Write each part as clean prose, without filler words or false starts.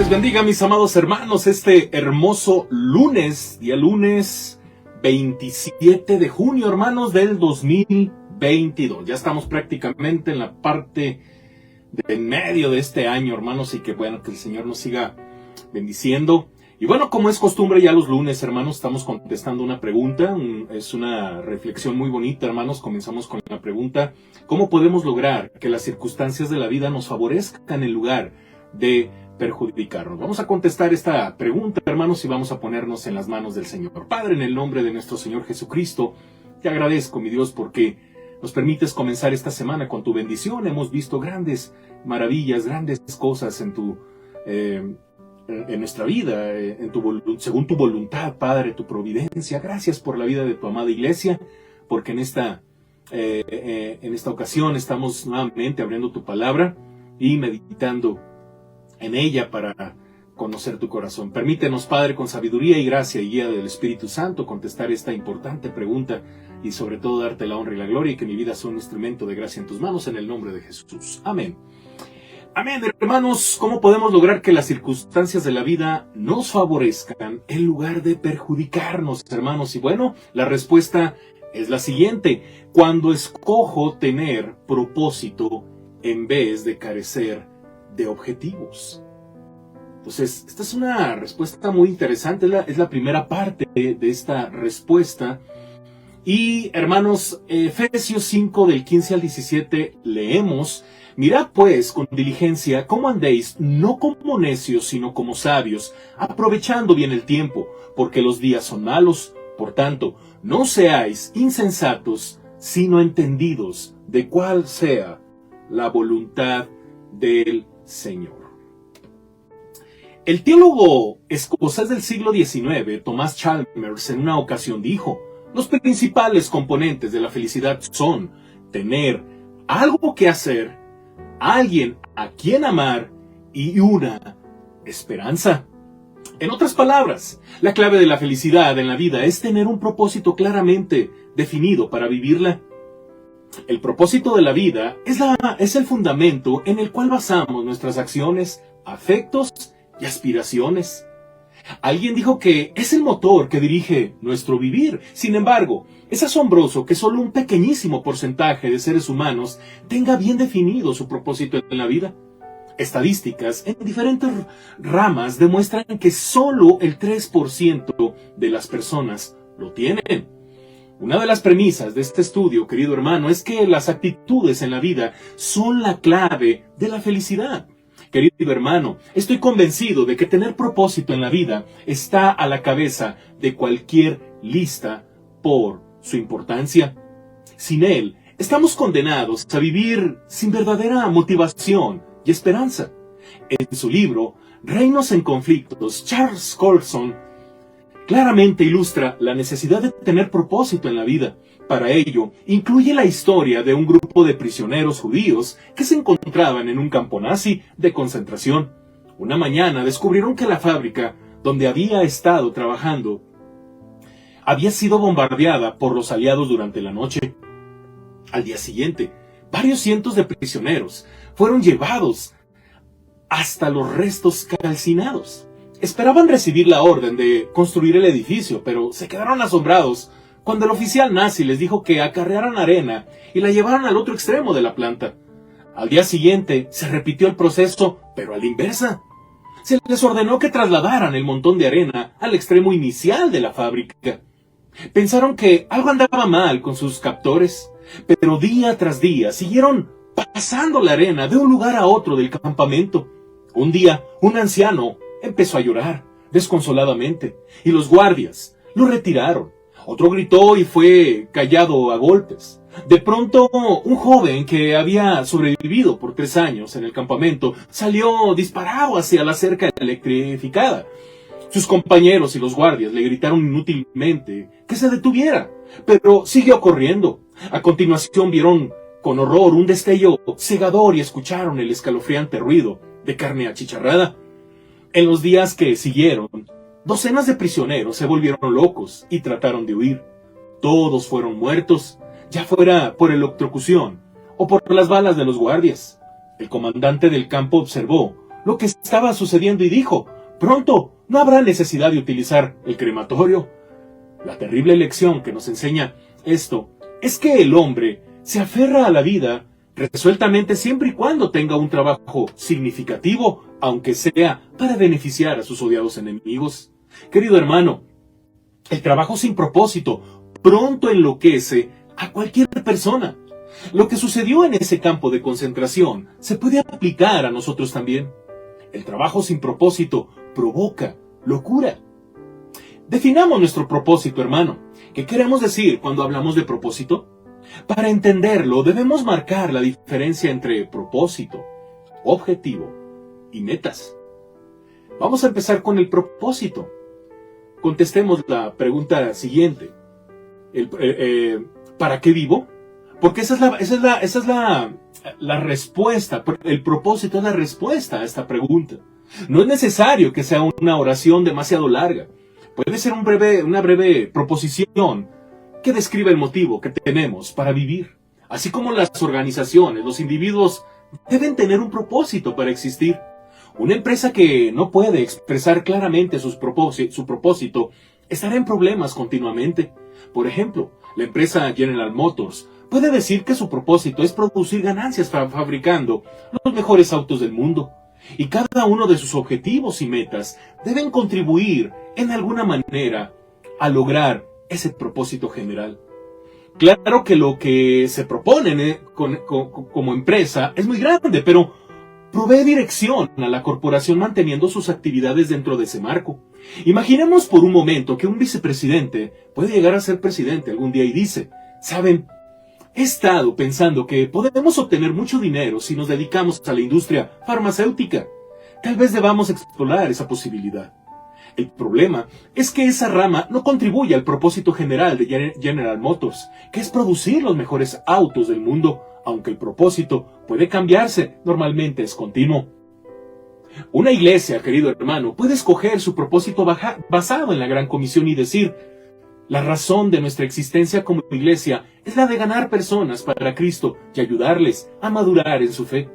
les bendiga, mis amados hermanos, este hermoso lunes, día lunes 27 de junio, hermanos, del 2022. Ya estamos prácticamente en la parte de en medio de este año, hermanos, y que bueno, que el Señor nos siga bendiciendo. Y bueno, como es costumbre ya los lunes, hermanos, estamos contestando una pregunta, es una reflexión muy bonita, hermanos. Comenzamos con la pregunta: ¿cómo podemos lograr que las circunstancias de la vida nos favorezcan en lugar de perjudicarnos? Vamos a contestar esta pregunta, hermanos, y vamos a ponernos en las manos del Señor. Padre, en el nombre de nuestro Señor Jesucristo, te agradezco, mi Dios, porque nos permites comenzar esta semana con tu bendición. Hemos visto grandes maravillas, grandes cosas en nuestra vida, según tu voluntad, Padre, tu providencia. Gracias por la vida de tu amada iglesia, porque en esta ocasión estamos nuevamente abriendo tu palabra y meditando en ella para conocer tu corazón. Permítenos, Padre, con sabiduría y gracia y guía del Espíritu Santo, contestar esta importante pregunta y sobre todo darte la honra y la gloria, y que mi vida sea un instrumento de gracia en tus manos, en el nombre de Jesús. Amén. Amén, hermanos. ¿Cómo podemos lograr que las circunstancias de la vida nos favorezcan en lugar de perjudicarnos, hermanos? Y bueno, la respuesta es la siguiente: cuando escojo tener propósito en vez de carecer de objetivos. Entonces, esta es una respuesta muy interesante, es la primera parte de esta respuesta. Y, hermanos, Efesios 5, del 15 al 17, leemos: mirad pues con diligencia cómo andéis, no como necios, sino como sabios, aprovechando bien el tiempo, porque los días son malos. Por tanto, no seáis insensatos, sino entendidos de cuál sea la voluntad del Señor. El teólogo escocés del siglo XIX, Thomas Chalmers, en una ocasión dijo: los principales componentes de la felicidad son tener algo que hacer, alguien a quien amar y una esperanza. En otras palabras, la clave de la felicidad en la vida es tener un propósito claramente definido para vivirla. El propósito de la vida es el fundamento en el cual basamos nuestras acciones, afectos y aspiraciones. Alguien dijo que es el motor que dirige nuestro vivir. Sin embargo, es asombroso que solo un pequeñísimo porcentaje de seres humanos tenga bien definido su propósito en la vida. Estadísticas en diferentes ramas demuestran que solo el 3% de las personas lo tienen. Una de las premisas de este estudio, querido hermano, es que las actitudes en la vida son la clave de la felicidad. Querido hermano, estoy convencido de que tener propósito en la vida está a la cabeza de cualquier lista por su importancia. Sin él, estamos condenados a vivir sin verdadera motivación y esperanza. En su libro, Reinos en Conflictos, Charles Colson claramente ilustra la necesidad de tener propósito en la vida. Para ello, incluye la historia de un grupo de prisioneros judíos que se encontraban en un campo nazi de concentración. Una mañana descubrieron que la fábrica donde había estado trabajando había sido bombardeada por los aliados durante la noche. Al día siguiente, varios cientos de prisioneros fueron llevados hasta los restos calcinados. Esperaban recibir la orden de construir el edificio, pero se quedaron asombrados cuando el oficial nazi les dijo que acarrearan arena y la llevaran al otro extremo de la planta. Al día siguiente se repitió el proceso, pero a la inversa. Se les ordenó que trasladaran el montón de arena al extremo inicial de la fábrica. Pensaron que algo andaba mal con sus captores, pero día tras día siguieron pasando la arena de un lugar a otro del campamento. Un día, un anciano empezó a llorar desconsoladamente y los guardias lo retiraron. Otro gritó y fue callado a golpes. De pronto, un joven que había sobrevivido por 3 años en el campamento salió disparado hacia la cerca electrificada. Sus compañeros y los guardias le gritaron inútilmente que se detuviera, pero siguió corriendo. A continuación vieron con horror un destello cegador y escucharon el escalofriante ruido de carne achicharrada. En los días que siguieron, docenas de prisioneros se volvieron locos y trataron de huir. Todos fueron muertos, ya fuera por electrocución o por las balas de los guardias. El comandante del campo observó lo que estaba sucediendo y dijo: pronto no habrá necesidad de utilizar el crematorio. La terrible lección que nos enseña esto es que el hombre se aferra a la vida resueltamente siempre y cuando tenga un trabajo significativo, aunque sea para beneficiar a sus odiados enemigos. Querido hermano, el trabajo sin propósito pronto enloquece a cualquier persona. Lo que sucedió en ese campo de concentración se puede aplicar a nosotros también. El trabajo sin propósito provoca locura. Definamos nuestro propósito, hermano. ¿Qué queremos decir cuando hablamos de propósito? Para entenderlo, debemos marcar la diferencia entre propósito, objetivo y metas. Vamos a empezar con el propósito. Contestemos la pregunta siguiente. ¿Para qué vivo? Porque esa es la respuesta. El propósito es la respuesta a esta pregunta. No es necesario que sea una oración demasiado larga. Puede ser una breve proposición que describe el motivo que tenemos para vivir. Así como las organizaciones, los individuos deben tener un propósito para existir. Una empresa que no puede expresar claramente su propósito estará en problemas continuamente. Por ejemplo, la empresa General Motors puede decir que su propósito es producir ganancias fabricando los mejores autos del mundo. Y cada uno de sus objetivos y metas deben contribuir en alguna manera a lograr ese propósito general. Claro que lo que se propone como empresa es muy grande, pero provee dirección a la corporación manteniendo sus actividades dentro de ese marco. Imaginemos por un momento que un vicepresidente puede llegar a ser presidente algún día y dice: ¿saben? He estado pensando que podemos obtener mucho dinero si nos dedicamos a la industria farmacéutica. Tal vez debamos explorar esa posibilidad. El problema es que esa rama no contribuye al propósito general de General Motors, que es producir los mejores autos del mundo, aunque el propósito puede cambiarse, normalmente es continuo. Una iglesia, querido hermano, puede escoger su propósito basado en la Gran Comisión y decir: la razón de nuestra existencia como iglesia es la de ganar personas para Cristo y ayudarles a madurar en su fe.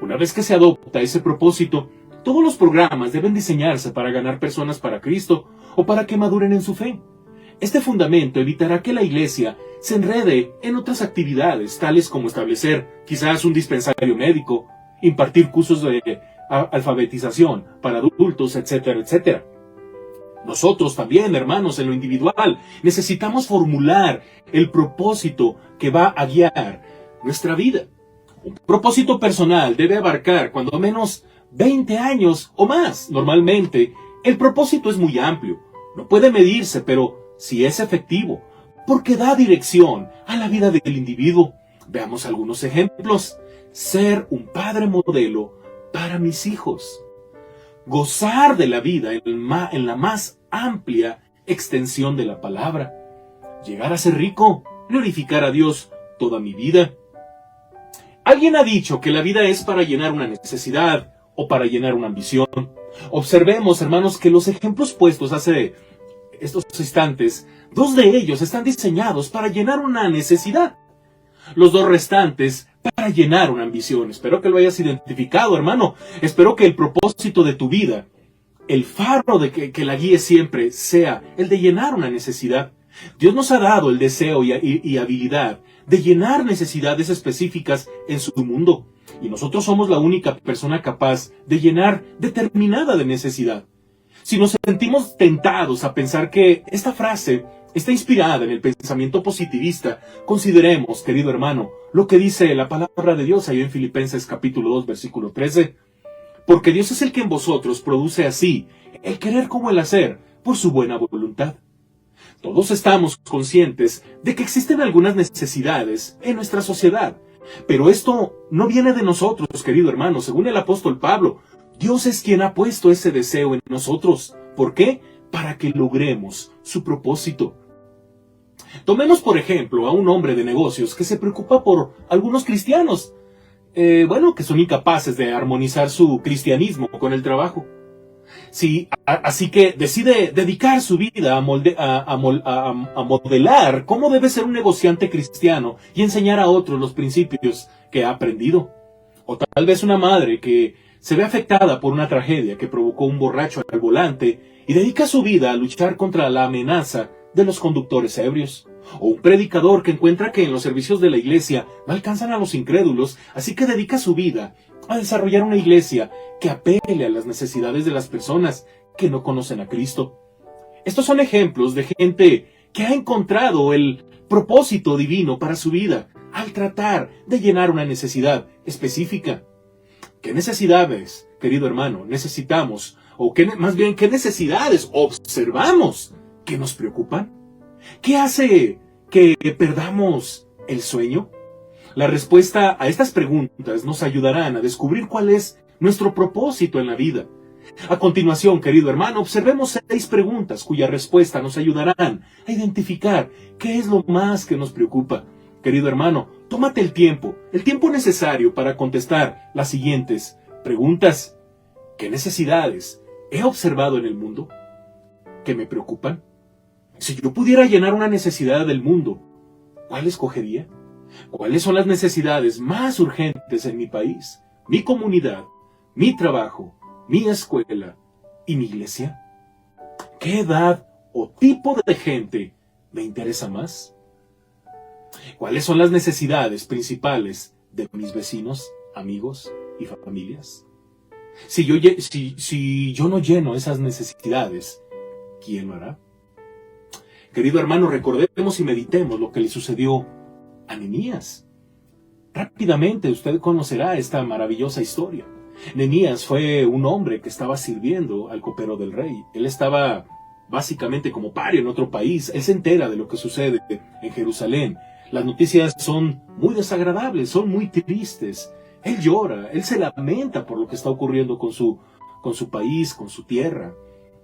Una vez que se adopta ese propósito, todos los programas deben diseñarse para ganar personas para Cristo o para que maduren en su fe. Este fundamento evitará que la iglesia se enrede en otras actividades, tales como establecer quizás un dispensario médico, impartir cursos de alfabetización para adultos, etcétera, etcétera. Nosotros también, hermanos, en lo individual, necesitamos formular el propósito que va a guiar nuestra vida. Un propósito personal debe abarcar cuando menos 20 años o más. Normalmente, el propósito es muy amplio. No puede medirse, pero sí es efectivo, porque da dirección a la vida del individuo. Veamos algunos ejemplos. Ser un padre modelo para mis hijos. Gozar de la vida en la más amplia extensión de la palabra. Llegar a ser rico, glorificar a Dios toda mi vida. Alguien ha dicho que la vida es para llenar una necesidad o para llenar una ambición. Observemos, hermanos, que los ejemplos puestos hace estos instantes, dos de ellos están diseñados para llenar una necesidad. Los dos restantes para llenar una ambición. Espero que lo hayas identificado, hermano. Espero que el propósito de tu vida, el faro de que la guíe siempre, sea el de llenar una necesidad. Dios nos ha dado el deseo y habilidad de llenar necesidades específicas en su mundo. Y nosotros somos la única persona capaz de llenar determinada necesidad. Si nos sentimos tentados a pensar que esta frase está inspirada en el pensamiento positivista, consideremos, querido hermano, lo que dice la palabra de Dios ahí en Filipenses capítulo 2, versículo 13. Porque Dios es el que en vosotros produce así el querer como el hacer por su buena voluntad. Todos estamos conscientes de que existen algunas necesidades en nuestra sociedad, pero esto no viene de nosotros, querido hermano. Según el apóstol Pablo, Dios es quien ha puesto ese deseo en nosotros. ¿Por qué? Para que logremos su propósito. Tomemos, por ejemplo, a un hombre de negocios que se preocupa por algunos cristianos, que son incapaces de armonizar su cristianismo con el trabajo. Sí, así que decide dedicar su vida a modelar cómo debe ser un negociante cristiano y enseñar a otros los principios que ha aprendido. O tal vez una madre que se ve afectada por una tragedia que provocó un borracho al volante y dedica su vida a luchar contra la amenaza de los conductores ebrios. O un predicador que encuentra que en los servicios de la iglesia no alcanzan a los incrédulos, así que dedica su vida a desarrollar una iglesia que apele a las necesidades de las personas que no conocen a Cristo. Estos son ejemplos de gente que ha encontrado el propósito divino para su vida al tratar de llenar una necesidad específica. ¿Qué necesidades, querido hermano, necesitamos? O más bien, ¿qué necesidades observamos que nos preocupan? ¿Qué hace que perdamos el sueño? La respuesta a estas preguntas nos ayudarán a descubrir cuál es nuestro propósito en la vida. A continuación, querido hermano, observemos 6 preguntas cuya respuesta nos ayudarán a identificar qué es lo más que nos preocupa. Querido hermano, tómate el tiempo necesario para contestar las siguientes preguntas. ¿Qué necesidades he observado en el mundo que me preocupan? Si yo pudiera llenar una necesidad del mundo, ¿cuál escogería? ¿Cuáles son las necesidades más urgentes en mi país, mi comunidad, mi trabajo, mi escuela y mi iglesia? ¿Qué edad o tipo de gente me interesa más? ¿Cuáles son las necesidades principales de mis vecinos, amigos y familias? Si yo no lleno esas necesidades, ¿quién lo hará? Querido hermano, recordemos y meditemos lo que le sucedió a Nehemías. Rápidamente usted conocerá esta maravillosa historia. Nehemías fue un hombre que estaba sirviendo al copero del rey. Él estaba básicamente como pario en otro país. Él se entera de lo que sucede en Jerusalén. Las noticias son muy desagradables, son muy tristes. Él llora, él se lamenta por lo que está ocurriendo con su país, con su tierra.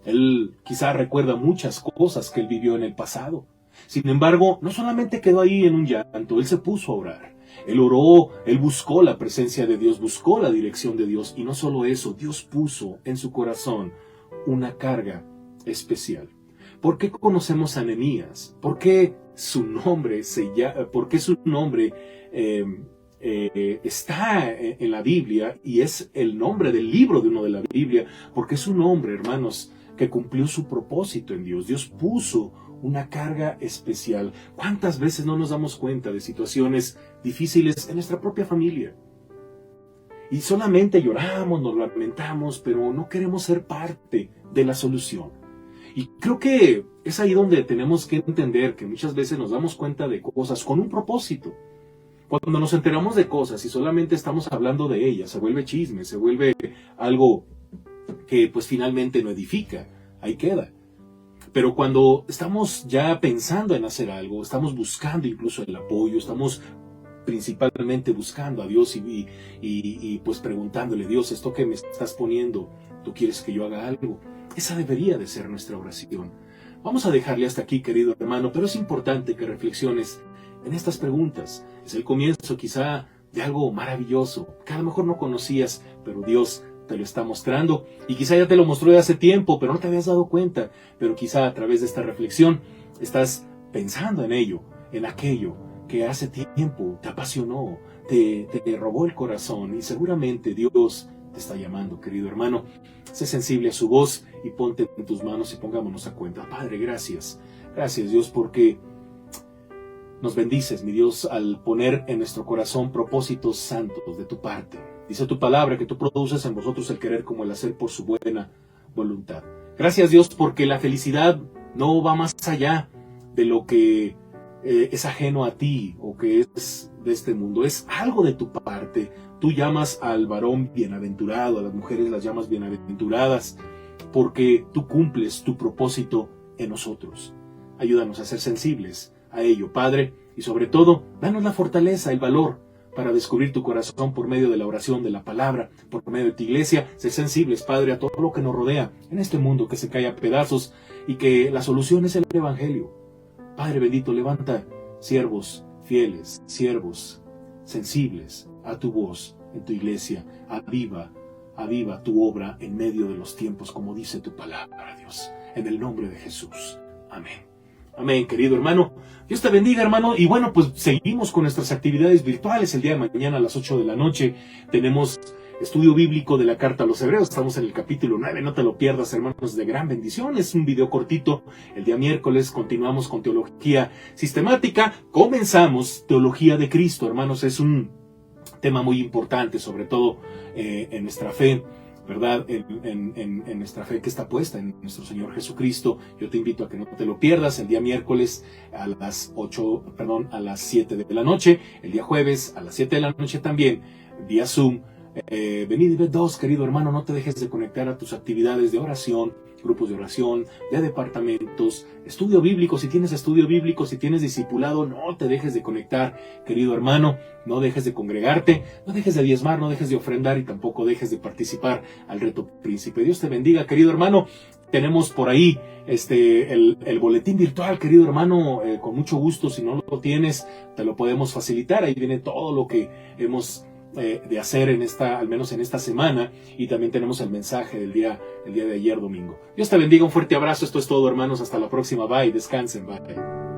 Él quizá recuerda muchas cosas que él vivió en el pasado. Sin embargo, no solamente quedó ahí en un llanto, él se puso a orar. Él oró, él buscó la presencia de Dios, buscó la dirección de Dios. Y no solo eso, Dios puso en su corazón una carga especial. ¿Por qué conocemos a Nehemías? ¿Por qué su nombre está en la Biblia y es el nombre del libro de uno de la Biblia? Porque es un hombre, hermanos, que cumplió su propósito en Dios. Dios puso una carga especial. ¿Cuántas veces no nos damos cuenta de situaciones difíciles en nuestra propia familia? Y solamente lloramos, nos lamentamos, pero no queremos ser parte de la solución. Y creo que es ahí donde tenemos que entender que muchas veces nos damos cuenta de cosas con un propósito. Cuando nos enteramos de cosas y solamente estamos hablando de ellas, se vuelve chisme, se vuelve algo que pues finalmente no edifica, ahí queda. Pero cuando estamos ya pensando en hacer algo, estamos buscando incluso el apoyo, estamos principalmente buscando a Dios y pues preguntándole: Dios, esto que me estás poniendo, ¿tú quieres que yo haga algo? Esa debería de ser nuestra oración. Vamos a dejarle hasta aquí, querido hermano, pero es importante que reflexiones en estas preguntas. Es el comienzo quizá de algo maravilloso que a lo mejor no conocías, pero Dios te lo está mostrando, y quizá ya te lo mostró de hace tiempo, pero no te habías dado cuenta. Pero quizá a través de esta reflexión estás pensando en ello, en aquello que hace tiempo te apasionó, te robó el corazón, y seguramente Dios te está llamando, querido hermano. Sé sensible a su voz y ponte en tus manos y pongámonos a cuenta. Padre, gracias. Gracias, Dios, porque nos bendices, mi Dios, al poner en nuestro corazón propósitos santos de tu parte. Dice tu palabra que tú produces en vosotros el querer como el hacer por su buena voluntad. Gracias, Dios, porque la felicidad no va más allá de lo que es ajeno a ti o que es de este mundo. Es algo de tu parte. Tú llamas al varón bienaventurado, a las mujeres las llamas bienaventuradas, porque tú cumples tu propósito en nosotros. Ayúdanos a ser sensibles a ello, Padre, y sobre todo, danos la fortaleza, el valor para descubrir tu corazón por medio de la oración, de la palabra, por medio de tu iglesia. Ser sensibles, Padre, a todo lo que nos rodea en este mundo que se cae a pedazos, y que la solución es el Evangelio. Padre bendito, levanta siervos fieles, siervos sensibles a tu voz en tu iglesia. Aviva tu obra en medio de los tiempos, como dice tu palabra, Dios. En el nombre de Jesús. Amén. Amén, querido hermano. Dios te bendiga, hermano. Y bueno, pues seguimos con nuestras actividades virtuales. El día de mañana a las 8 de la noche tenemos estudio bíblico de la carta a los Hebreos. Estamos en el capítulo 9, no te lo pierdas, hermanos, de gran bendición. Es un video cortito. El día miércoles continuamos con teología sistemática. Comenzamos teología de Cristo, hermanos. Es un tema muy importante, sobre todo en nuestra fe, ¿verdad? En nuestra fe que está puesta en nuestro Señor Jesucristo. Yo te invito a que no te lo pierdas el día miércoles a las 7 de la noche, el día jueves a las 7 de la noche también, vía Zoom. Venid y ved dos, querido hermano, no te dejes de conectar a tus actividades de oración, grupos de oración, de departamentos, estudio bíblico. Si tienes estudio bíblico, si tienes discipulado, no te dejes de conectar, querido hermano, no dejes de congregarte, no dejes de diezmar, no dejes de ofrendar y tampoco dejes de participar al reto príncipe. Dios te bendiga, querido hermano. Tenemos por ahí el boletín virtual, querido hermano, con mucho gusto. Si no lo tienes, te lo podemos facilitar. Ahí viene todo lo que hemos de hacer al menos en esta semana, y también tenemos el mensaje del día de ayer domingo. Dios te bendiga, un fuerte abrazo. Esto es todo, hermanos, hasta la próxima. Bye, descansen, bye.